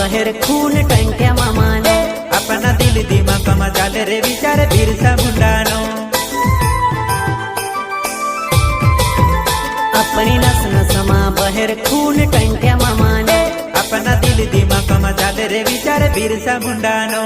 बहेर खून टंक्या मामाने अपना दिल दिमाग में चाले रे विचार बिरसा मुंडानो अपनी नस नस मा बहेर खून टंक्या मामाने अपना दिल दिमाग में चाले रे विचार बिरसा मुंडानो।